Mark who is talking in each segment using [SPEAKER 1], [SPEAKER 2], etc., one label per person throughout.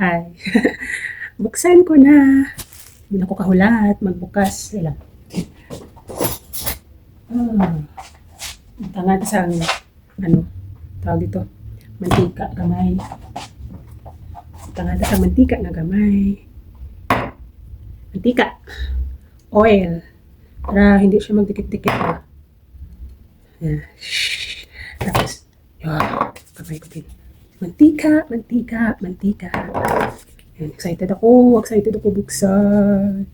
[SPEAKER 1] Hi. Buksan ko na. Hindi na ako kahulat. Magbukas. Ilang. Ah, tangan sa ano, tawag dito, mantika gamay. Tangan sa mantika na gamay. Mantika. Oil. Para hindi siya magdikit-dikit. Yan. Tapos, yun. Kamay ko din. Mantika, mantika, mantika. Yan. Excited ako. Excited ako buksan.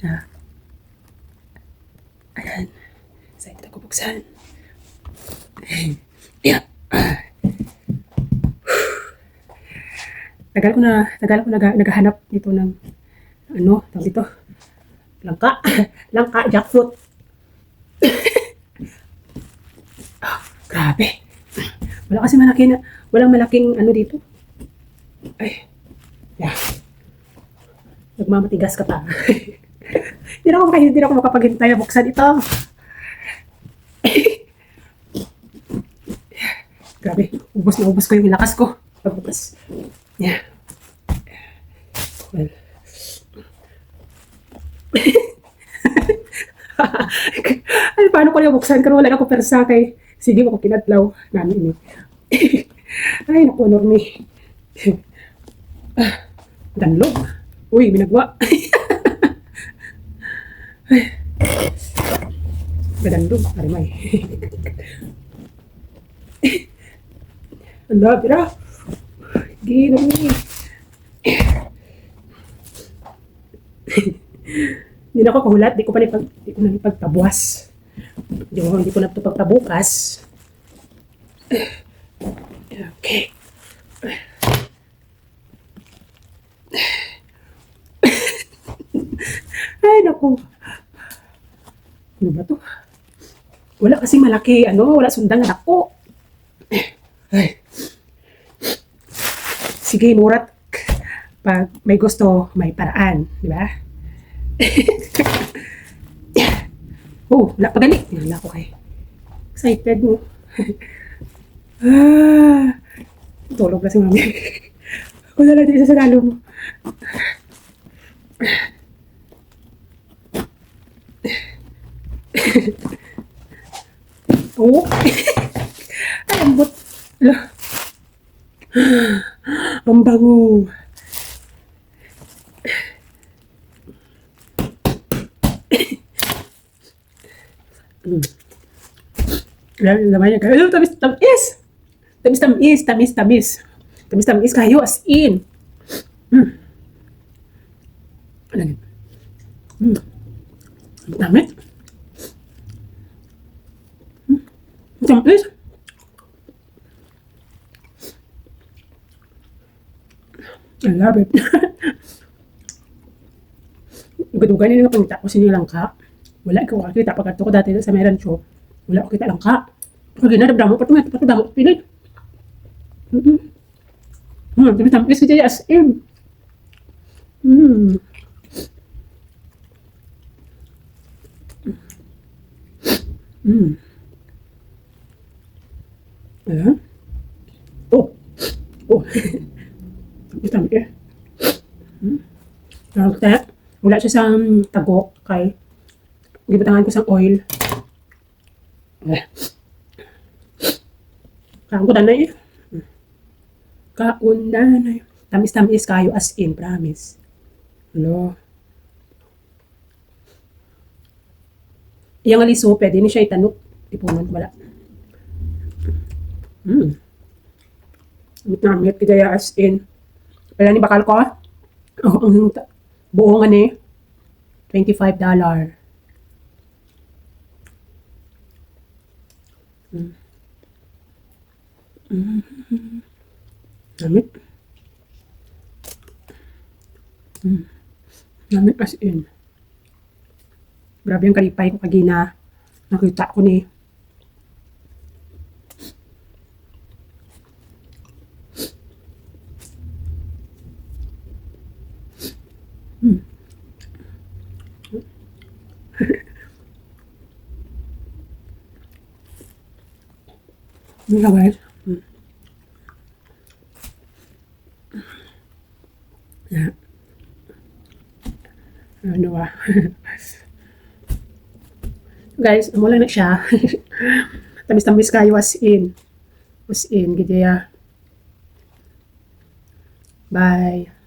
[SPEAKER 1] Ah, ayan. Excited ako buksan. Yeah. Tagal ko naghahanap dito ng ano, tawag dito, langka. Langka, jackfruit. Grabe. Wala kasi walang malaking ano dito. Ay, yeah. Nagmamatigas ka pa. Hindi na ako makapaghintay na buksan ito. Grabe, ubos ko yung lakas ko pagbukas. Yeah. Well. Ay, paano ko na buksan? Pero wala na ako persa kay sige mo ko kinadlaw namin eh. Ay, naku, Normi. Danlog. Uy, minagwa. Gadandog, arimay. Ala, tira. Gino ni. Hindi na ako kahulat, di ko na ipagtabuas. Hindi ko na ito pagtabukas. Okay. Ay, naku. Ano ba to? Wala kasi malaki, wala sundang anak ko. Ay. Sige, murat. Pag may gusto, may paraan. Di ba? Oh, wala pa gali. Wala ko kay. Excited mo. Tulog na si mami. Wala lang din sa lalo mo. Oh. Ay, ambot. Ala. Ang bango. Laman niya kayo. Tamis. Tamis kayo as in. Ano yun? Damit. Tamis. I love it. Dugan nila nga pangita ko sinilang ka. Wala ko kakita pagkato ko dati sa meron show. Wala ko kita lang ka. Pag ginadabdamo, patudamo, pilit. Tamis kita as in. Ayan. Oh. Tamis eh. Wala siya sa tagok kay gibutangan ko sa oil. Kaundanay. Kaundanay. Tamis kayo as in, promise. Hello. Iyang aliso, pwede ni siya itanok. Ipunan, wala. Amit kaya as in. Wala ni bakal ko. Oh, ang buo nga ni. $25. Namit. Namit as in. Grabe yung kalipay ko kagina. Nakita ko ni. Ano guys? Ya. Ano ba? Guys, amo lang na siya. Tamis-tamis kayo as in. As in, gidya. Bye.